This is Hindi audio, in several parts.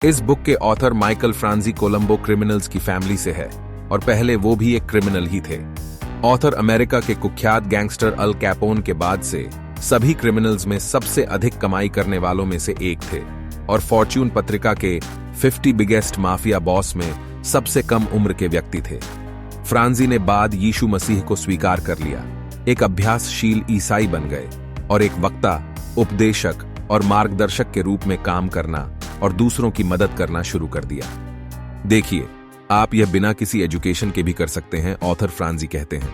इस बुक के ऑथर माइकल फ्रांजी कोलंबो क्रिमिनल्स की फैमिली से है और पहले वो भी एक क्रिमिनल ही थे। ऑथर अमेरिका के कुख्यात गैंगस्टर अल कैपोन के बाद से सभी क्रिमिनल्स में सबसे अधिक कमाई करने वालों में से एक थे और फॉर्च्यून पत्रिका के 50 बिगेस्ट माफिया बॉस में सबसे कम उम्र के व्यक्ति थे। फ्रांजी ने बाद यीशु मसीह को स्वीकार कर लिया, एक अभ्यासशील ईसाई बन गए और एक वक्ता, उपदेशक और मार्गदर्शक के रूप में काम करना और दूसरों की मदद करना शुरू कर दिया। देखिए, आप यह बिना किसी एजुकेशन के भी कर सकते हैं, ऑथर फ्रांजी कहते हैं।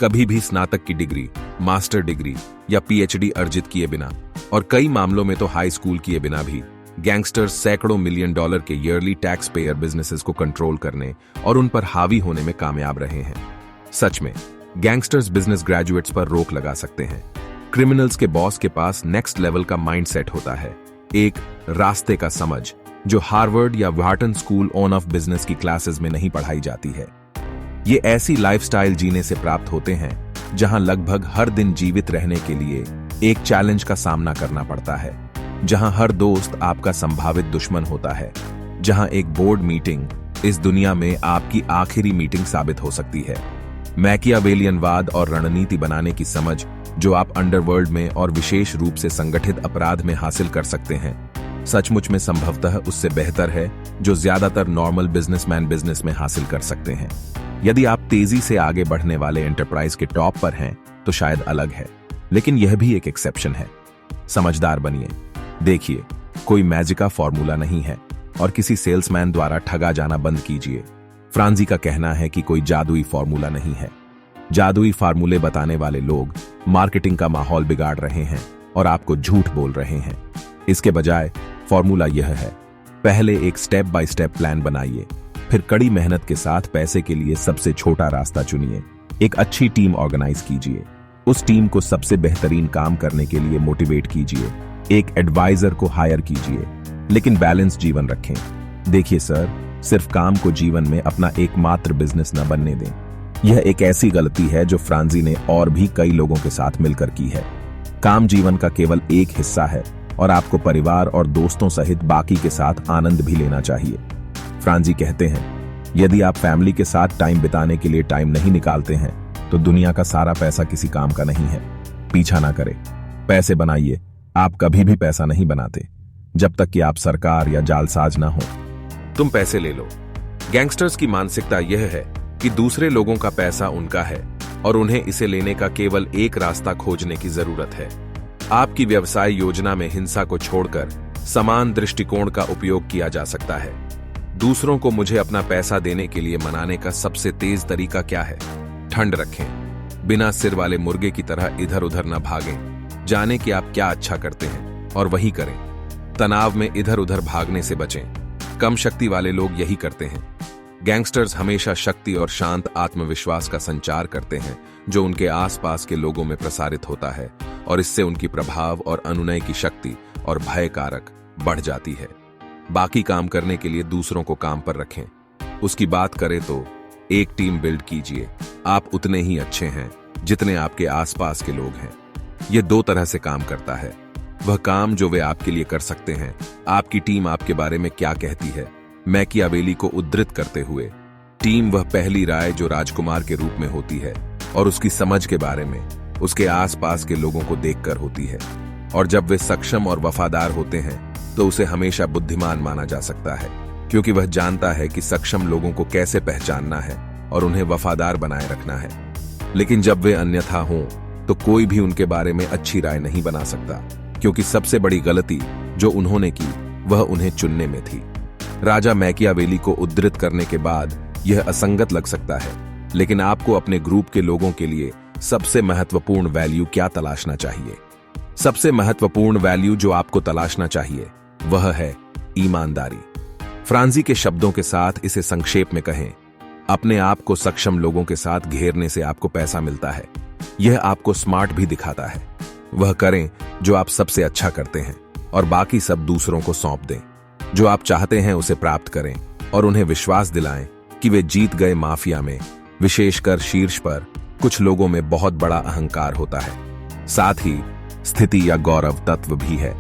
कभी भी स्नातक की डिग्री, मास्टर डिग्री या पीएचडी अर्जित किए बिना और कई मामलों में तो हाई स्कूल किए बिना भी गैंगस्टर्स सैकड़ों मिलियन डॉलर के ईयरली टैक्स पेयर बिजनेसेस को कंट्रोल करने और उन पर हावी होने में कामयाब रहे हैं। सच में, गैंगस्टर्स बिजनेस ग्रेजुएट्स पर रोक लगा सकते हैं। क्रिमिनल्स के बॉस के पास नेक्स्ट लेवल का माइंडसेट होता है, एक रास्ते का समझ जो हार्वर्ड या व्हार्टन स्कूल ऑफ बिजनेस की क्लासेस में नहीं पढ़ाई जाती है। ये ऐसी लाइफस्टाइल जीने से प्राप्त होते हैं जहां लगभग हर दिन जीवित रहने के लिए एक चैलेंज का सामना करना पड़ता है, जहां हर दोस्त आपका संभावित दुश्मन होता है, जहां एक बोर्ड मीटिंग इस दुनिया में आपकी आखिरी मीटिंग साबित हो सकती है। मैकियावेलियनवाद और रणनीति बनाने की समझ जो आप अंडरवर्ल्ड में और विशेष रूप से संगठित अपराध में हासिल कर सकते हैं, सचमुच में संभवतः उससे बेहतर है जो ज्यादातर नॉर्मल बिजनेसमैन बिजनेस में हासिल कर सकते हैं। यदि आप तेजी से आगे बढ़ने वाले एंटरप्राइज के टॉप पर हैं तो शायद अलग है, लेकिन यह भी एक एक्सेप्शन है। समझदार बनिए। देखिए, कोई मैजिका फॉर्मूला नहीं है और किसी सेल्समैन द्वारा ठगा जाना बंद कीजिए। फ्रांजी का कहना है कि कोई जादुई फॉर्मूला नहीं है। जादुई फार्मूले बताने वाले लोग मार्केटिंग का माहौल बिगाड़ रहे हैं और आपको झूठ बोल रहे हैं। इसके बजाय फॉर्मूला यह है, पहले एक स्टेप बाय स्टेप प्लान बनाइए, फिर कड़ी मेहनत के साथ पैसे के लिए सबसे छोटा रास्ता चुनिए, एक अच्छी टीम ऑर्गेनाइज कीजिए, उस टीम को सबसे बेहतरीन काम करने के लिए मोटिवेट कीजिए, एक एडवाइजर को हायर कीजिए, लेकिन बैलेंस जीवन रखें। देखिए सर, सिर्फ काम को जीवन में अपना एकमात्र बिजनेस न बनने दें। यह एक ऐसी गलती है जो फ्रांजी ने और भी कई लोगों के साथ मिलकर की है। काम जीवन का केवल एक हिस्सा है और आपको परिवार और दोस्तों सहित बाकी के साथ आनंद भी लेना चाहिए। फ्रांजी कहते हैं, यदि आप फैमिली के साथ टाइम बिताने के लिए टाइम नहीं निकालते हैं तो दुनिया का सारा पैसा किसी काम का नहीं है। पीछा ना करें, पैसे बनाइए। आप कभी भी पैसा नहीं बनाते जब तक कि आप सरकार या जालसाज ना हो। तुम पैसे ले लो। गैंगस्टर्स की मानसिकता यह है कि दूसरे लोगों का पैसा उनका है और उन्हें इसे लेने का केवल एक रास्ता खोजने की जरूरत है। आपकी व्यवसाय योजना में हिंसा को छोड़कर समान दृष्टिकोण का उपयोग किया जा सकता है। दूसरों को मुझे अपना पैसा देने के लिए मनाने का सबसे तेज तरीका क्या है? ठंड रखें, बिना सिर वाले मुर्गे की तरह इधर उधर न भागें। जाने कि आप क्या अच्छा करते हैं और वही करें। तनाव में इधर उधर भागने से बचें। कम शक्ति वाले लोग यही करते हैं। गैंगस्टर्स हमेशा शक्ति और शांत आत्मविश्वास का संचार करते हैं जो उनके आसपास के लोगों में प्रसारित होता है और इससे उनकी प्रभाव और अनुनय की शक्ति और भय कारक बढ़ जाती है। बाकी काम करने के लिए दूसरों को काम पर रखें। उसकी बात करें तो एक टीम बिल्ड कीजिए। आप उतने ही अच्छे हैं जितने आपके आसपास के लोग हैं। यह दो तरह से काम करता है। वह काम जो वे आपके लिए कर सकते हैं, आपकी टीम आपके बारे में क्या कहती है। मैकियावेली को उद्धृत करते हुए, टीम वह पहली राय जो राजकुमार के रूप में होती है और उसकी समझ के बारे में उसके आसपास के लोगों को देखकर होती है। और जब वे सक्षम और वफादार होते हैं तो उसे हमेशा बुद्धिमान माना जा सकता है, क्योंकि वह जानता है कि सक्षम लोगों को कैसे पहचानना है और उन्हें वफादार बनाए रखना है। लेकिन जब वे अन्यथा हों तो कोई भी उनके बारे में अच्छी राय नहीं बना सकता, क्योंकि सबसे बड़ी गलती जो उन्होंने की वह उन्हें चुनने में थी। राजा मैकियावेली को उद्धृत करने के बाद यह असंगत लग सकता है, लेकिन आपको अपने ग्रुप के लोगों के लिए सबसे महत्वपूर्ण वैल्यू क्या तलाशना चाहिए? सबसे महत्वपूर्ण वैल्यू जो आपको तलाशना चाहिए वह है ईमानदारी। फ्रांजी के शब्दों के साथ इसे संक्षेप में कहें, अपने आप को सक्षम लोगों के साथ घेरने से आपको पैसा मिलता है। यह आपको स्मार्ट भी दिखाता है। वह करें जो आप सबसे अच्छा करते हैं और बाकी सब दूसरों को सौंप दें। जो आप चाहते हैं उसे प्राप्त करें और उन्हें विश्वास दिलाएं कि वे जीत गए। माफिया में, विशेषकर शीर्ष पर, कुछ लोगों में बहुत बड़ा अहंकार होता है। साथ ही स्थिति या गौरव तत्व भी है।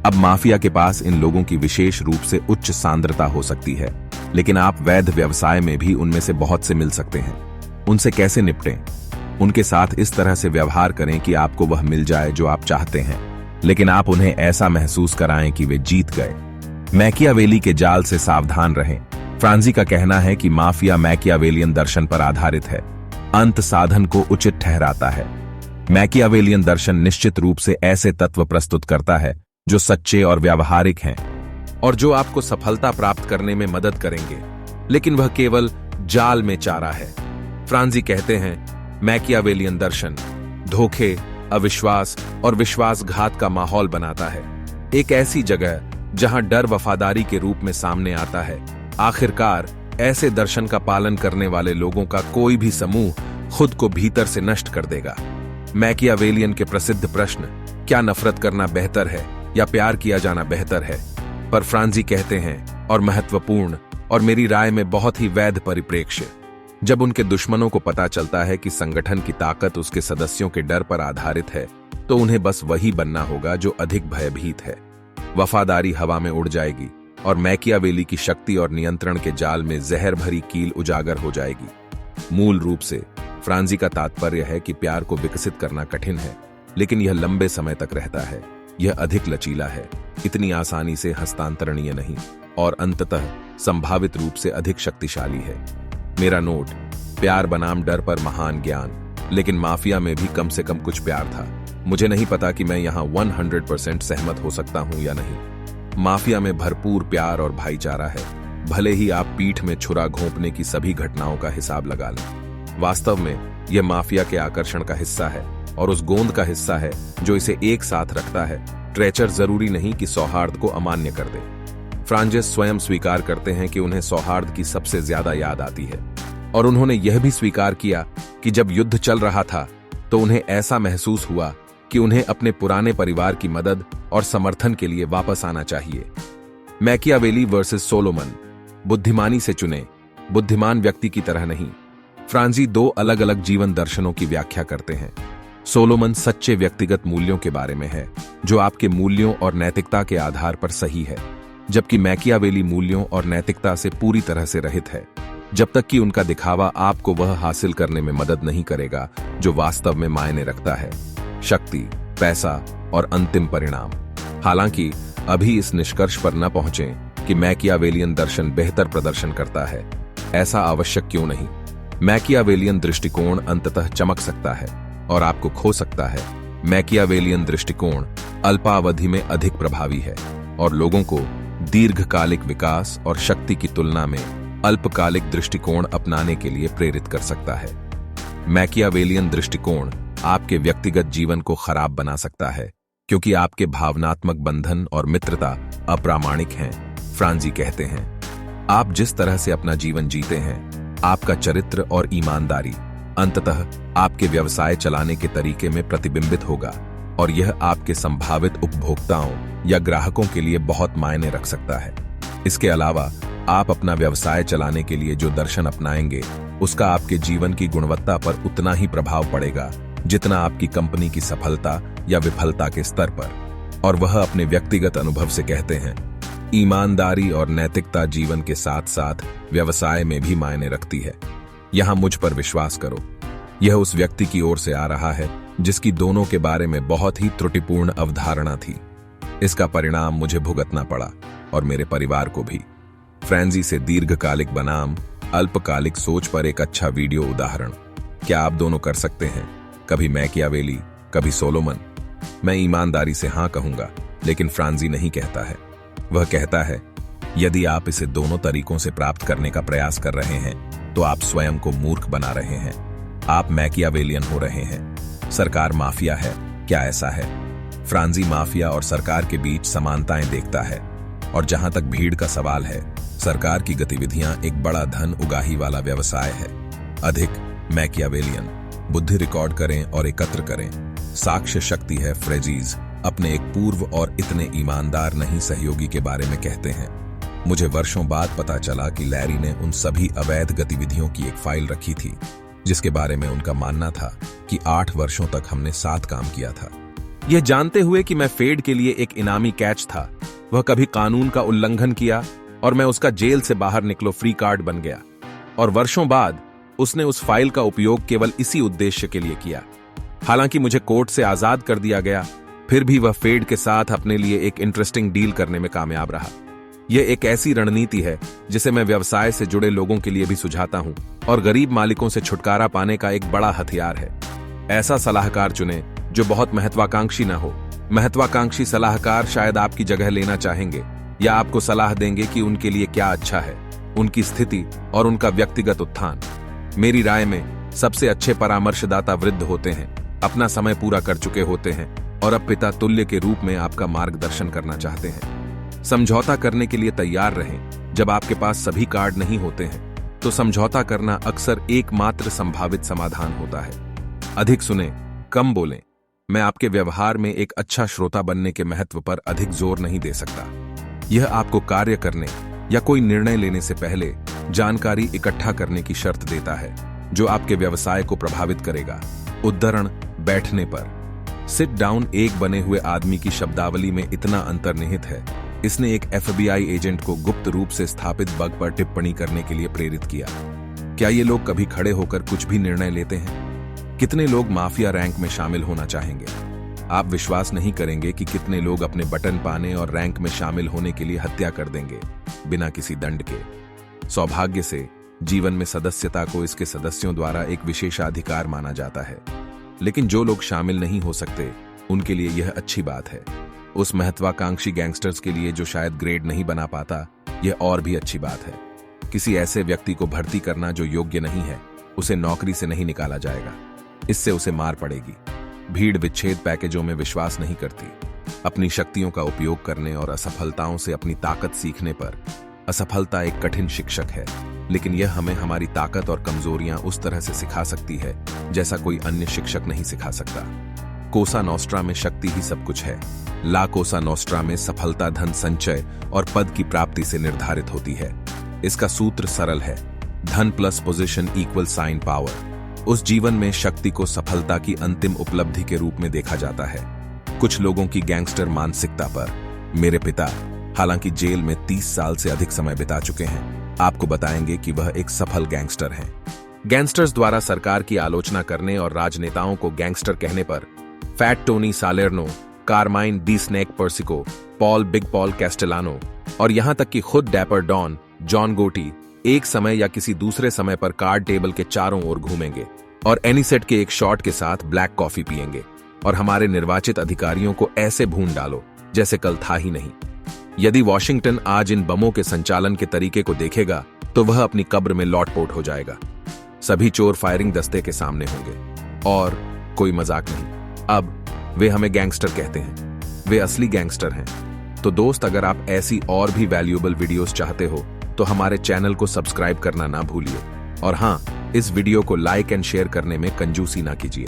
अब माफिया के पास इन लोगों की विशेष रूप से उच्च सांद्रता हो सकती है, लेकिन आप वैध व्यवसाय में भी उनमें से बहुत से मिल सकते हैं। उनसे कैसे निपटें? उनके साथ इस तरह से व्यवहार करें कि आपको वह मिल जाए जो आप चाहते हैं, लेकिन आप उन्हें ऐसा महसूस कराएं कि वे जीत गए। मैकियावेली के जाल से सावधान रहें। फ्रांजी का कहना है कि माफिया मैकियावेलियन दर्शन पर आधारित है, अंत साधन को उचित ठहराता है। मैकियावेलियन दर्शन निश्चित रूप से ऐसे तत्व प्रस्तुत करता है जो सच्चे और व्यावहारिक हैं और जो आपको सफलता प्राप्त करने में मदद करेंगे, लेकिन वह केवल जाल में चारा है। फ्रांजी कहते हैं मैकियावेलियन दर्शन धोखे, अविश्वास और विश्वासघात का माहौल बनाता है, एक ऐसी जगह जहां डर वफादारी के रूप में सामने आता है। आखिरकार ऐसे दर्शन का पालन करने वाले लोगों का कोई भी समूह खुद को भीतर से नष्ट कर देगा। मैकियावेलियन के प्रसिद्ध प्रश्न, क्या नफरत करना बेहतर है या प्यार किया जाना बेहतर है, पर फ्रांजी कहते हैं, और महत्वपूर्ण और मेरी राय में बहुत ही वैध परिप्रेक्ष्य, जब उनके दुश्मनों को पता चलता है कि संगठन की ताकत उसके सदस्यों के डर पर आधारित है, तो उन्हें बस वही बनना होगा जो अधिक भयभीत है। वफादारी हवा में उड़ जाएगी और मैकियावेली की शक्ति और नियंत्रण के जाल में जहर भरी कील उजागर हो जाएगी। मूल रूप से फ्रांजी का तात्पर्य है कि प्यार को विकसित करना कठिन है, लेकिन यह लंबे समय तक रहता है। यह अधिक लचीला है, इतनी आसानी से हस्तांतरणीय नहीं, और अंततः संभावित रूप से अधिक शक्तिशाली है। मेरा नोट, प्यार बनाम डर पर महान ज्ञान, लेकिन माफिया में भी कम से कम कुछ प्यार था। मुझे नहीं पता कि मैं यहां 100% सहमत हो सकता हूं या नहीं। माफिया में भरपूर प्यार और भाईचारा है, भले ही आप पीठ में छुरा घोंपने की सभी घटनाओं का हिसाब लगा लें। वास्तव में यह माफिया के आकर्षण का हिस्सा है और उस गोंद का हिस्सा है जो इसे एक साथ रखता है। ट्रेचर जरूरी नहीं कि सौहार्द को अमान्य कर दे। फ्रांजिस स्वयं स्वीकार करते हैं कि उन्हें सौहार्द की सबसे ज्यादा याद आती है, और उन्होंने यह भी स्वीकार किया कि जब युद्ध चल रहा था तो उन्हें ऐसा महसूस हुआ कि उन्हें अपने पुराने परिवार की मदद और समर्थन के लिए वापस आना चाहिए। मैकियावेली वर्सेस सोलोमन, बुद्धिमानी से चुने, बुद्धिमान व्यक्ति की तरह नहीं। फ्रांजी दो अलग अलग जीवन दर्शनों की व्याख्या करते हैं। सोलोमन सच्चे व्यक्तिगत मूल्यों के बारे में है, जो आपके मूल्यों और नैतिकता के आधार पर सही है, जबकि मैकियावेली मूल्यों और नैतिकता से पूरी तरह से रहित है, जब तक कि उनका दिखावा आपको वह हासिल करने में मदद नहीं करेगा जो वास्तव में मायने रखता है, शक्ति, पैसा और अंतिम परिणाम। हालांकि अभी इस निष्कर्ष पर न पहुंचें कि मैकियावेलियन दर्शन बेहतर प्रदर्शन करता है, ऐसा आवश्यक क्यों नहीं। मैकियावेलियन दृष्टिकोण अंततः चमक सकता है और आपको खो सकता है। मैकियावेलियन दृष्टिकोण अल्पावधि में अधिक प्रभावी है और लोगों को दीर्घकालिक विकास और शक्ति की तुलना में अल्पकालिक दृष्टिकोण अपनाने के लिए प्रेरित कर सकता है। मैकियावेलियन दृष्टिकोण आपके व्यक्तिगत जीवन को खराब बना सकता है क्योंकि आपके भावनात्मक बंधन और मित्रता अप्रामाणिक हैं। फ्रांजी कहते हैं, आप जिस तरह से अपना जीवन जीते हैं, आपका चरित्र और ईमानदारी अंततः आपके व्यवसाय चलाने के तरीके में प्रतिबिंबित होगा, और यह आपके संभावित उपभोक्ताओं या ग्राहकों के लिए बहुत मायने रख सकता है। इसके अलावा आप अपना व्यवसाय चलाने के लिए जो दर्शन अपनाएंगे, उसका आपके जीवन की गुणवत्ता पर उतना ही प्रभाव पड़ेगा जितना आपकी कंपनी की सफलता या विफलता के स्तर पर। और वह अपने व्यक्तिगत अनुभव से कहते हैं, ईमानदारी और नैतिकता जीवन के साथ साथ व्यवसाय में भी मायने रखती है। यहां मुझ पर विश्वास करो, यह उस व्यक्ति की ओर से आ रहा है जिसकी दोनों के बारे में बहुत ही त्रुटिपूर्ण अवधारणा थी। इसका परिणाम मुझे भुगतना पड़ा और मेरे परिवार को भी। फ्रांजी से दीर्घकालिक बनाम अल्पकालिक सोच पर एक अच्छा वीडियो उदाहरण। क्या आप दोनों कर सकते हैं? कभी मैकियावेली, कभी सोलोमन। मैं ईमानदारी से हां कहूंगा, लेकिन फ्रांजी नहीं कहता है। वह कहता है, यदि आप इसे दोनों तरीकों से प्राप्त करने का प्रयास कर रहे हैं तो आप स्वयं को मूर्ख बना रहे हैं। आप मैकियावेलियन हो रहे हैं। सरकार माफिया है, क्या ऐसा है? फ्रांजी माफिया और सरकार के बीच समानताएं देखता है, और जहां तक भीड़ का सवाल है, सरकार की गतिविधियां एक बड़ा धन उगाही वाला व्यवसाय है। अधिक मैकियावेलियन, बुद्धि रिकॉर्ड करें और एकत्र करें। साक्ष्य शक्ति है। फ्रेजीज अपने एक पूर्व और इतने ईमानदार नहीं सहयोगी के बारे में कहते हैं, मुझे वर्षों बाद पता चला कि लैरी ने उन सभी अवैध गतिविधियों की एक फाइल रखी थी जिसके बारे में उनका मानना था कि 8 वर्षों तक हमने साथ काम किया था। यह जानते हुए कि मैं फेड के लिए एक इनामी कैच था, वह कभी कानून का उल्लंघन किया और मैं उसका जेल से बाहर निकलो फ्री कार्ड बन गया। और वर्षों बाद उसने उस फाइल का उपयोग केवल इसी उद्देश्य के लिए किया। हालांकि मुझे कोर्ट से आजाद कर दिया गया, फिर भी वह फेड के साथ अपने लिए एक इंटरेस्टिंग डील करने में कामयाब रहा। यह एक ऐसी रणनीति है जिसे मैं व्यवसाय से जुड़े लोगों के लिए भी सुझाता हूं और गरीब मालिकों से छुटकारा पाने का एक बड़ा हथियार है। ऐसा सलाहकार चुनें जो बहुत महत्वाकांक्षी न हो। महत्वाकांक्षी सलाहकार शायद आपकी जगह लेना चाहेंगे या आपको सलाह देंगे कि उनके लिए क्या अच्छा है, उनकी स्थिति और उनका व्यक्तिगत उत्थान। मेरी राय में सबसे अच्छे परामर्शदाता वृद्ध होते हैं, अपना समय पूरा कर चुके होते हैं और अब पिता तुल्य के रूप में आपका मार्गदर्शन करना चाहते हैं। समझौता करने के लिए तैयार रहें। जब आपके पास सभी कार्ड नहीं होते हैं तो समझौता करना अक्सर एकमात्र संभावित समाधान होता है। अधिक सुने, कम बोलें। मैं आपके व्यवहार में एक अच्छा श्रोता बनने के महत्व पर अधिक जोर नहीं दे सकता। यह आपको कार्य करने या कोई निर्णय लेने से पहले जानकारी इकट्ठा करने की शर्त देता है जो आपके व्यवसाय को प्रभावित करेगा। उद्धरण: बैठने पर। सिट डाउन एक बने हुए आदमी की शब्दावली में इतना अंतर्निहित है, इसने एक FBI एजेंट को गुप्त रूप से स्थापित बग पर टिप्पणी करने के लिए प्रेरित किया। क्या ये लोग कभी खड़े होकर कुछ भी निर्णय लेते हैं? कितने लोग माफिया रैंक में शामिल होना चाहेंगे? आप विश्वास नहीं करेंगे कि कितने लोग अपने बटन पाने और रैंक में शामिल होने के लिए हत्या कर देंगे बिना किसी दंड के। सौभाग्य से जीवन में सदस्यता को इसके सदस्यों द्वारा एक विशेषाधिकार माना जाता है, लेकिन जो लोग शामिल नहीं हो सकते उनके लिए यह अच्छी बात है। उस महत्वाकांक्षी गैंगस्टर्स के लिए जो शायद ग्रेड नहीं बना पाता, यह और भी अच्छी बात है। किसी ऐसे व्यक्ति को भर्ती करना जो योग्य नहीं है, उसे नौकरी से नहीं निकाला जाएगा, इससे उसे मार पड़ेगी। भीड़ विच्छेद पैकेजों में विश्वास नहीं करती। अपनी शक्तियों का उपयोग करने और असफलताओं से अपनी ताकत सीखने पर। असफलता एक कठिन शिक्षक है, लेकिन यह हमें हमारी ताकत और कमजोरियां उस तरह से सिखा सकती है जैसा कोई अन्य शिक्षक नहीं सिखा सकता। कोसा नोस्ट्रा में शक्ति ही सब कुछ है। ला कोसा नोस्ट्रा में सफलता धन संचय और पद की प्राप्ति से निर्धारित होती है। इसका सूत्र सरल है: धन plus position equal sine power. उस जीवन में शक्ति को सफलता की अंतिम उपलब्धि के रूप में देखा जाता है। कुछ लोगों की गैंगस्टर मानसिकता पर मेरे पिता, हालांकि जेल में 30 साल से अधिक समय बिता चुके हैं, आपको बताएंगे कि वह एक सफल गैंगस्टर हैं। गैंगस्टर्स द्वारा सरकार की आलोचना करने और राजनेताओं को गैंगस्टर कहने पर fat Tony Salerno, carmine D snake पर्सिको, पॉल बिग पॉल कैस्टेलानो और यहां तक कि खुद डैपर डॉन जॉन गोटी एक समय या किसी दूसरे समय पर कार्ड टेबल के चारों ओर घूमेंगे और एनीसेट के एक शॉट के साथ ब्लैक कॉफी पिएंगे और हमारे निर्वाचित अधिकारियों को ऐसे भून डालो जैसे कल था ही नहीं। यदि वॉशिंगटन आज इन बमों के संचालन के तरीके को देखेगा तो वह अपनी कब्र में लौटपोट हो जाएगा। सभी चोर फायरिंग दस्ते के सामने होंगे और कोई मजाक नहीं, अब वे हमें गैंगस्टर कहते हैं। वे असली गैंगस्टर हैं। तो दोस्त, अगर आप ऐसी और भी वैल्यूएबल वीडियोस चाहते हो तो हमारे चैनल को सब्सक्राइब करना ना भूलिए और हां, इस वीडियो को लाइक एंड शेयर करने में कंजूसी ना कीजिए।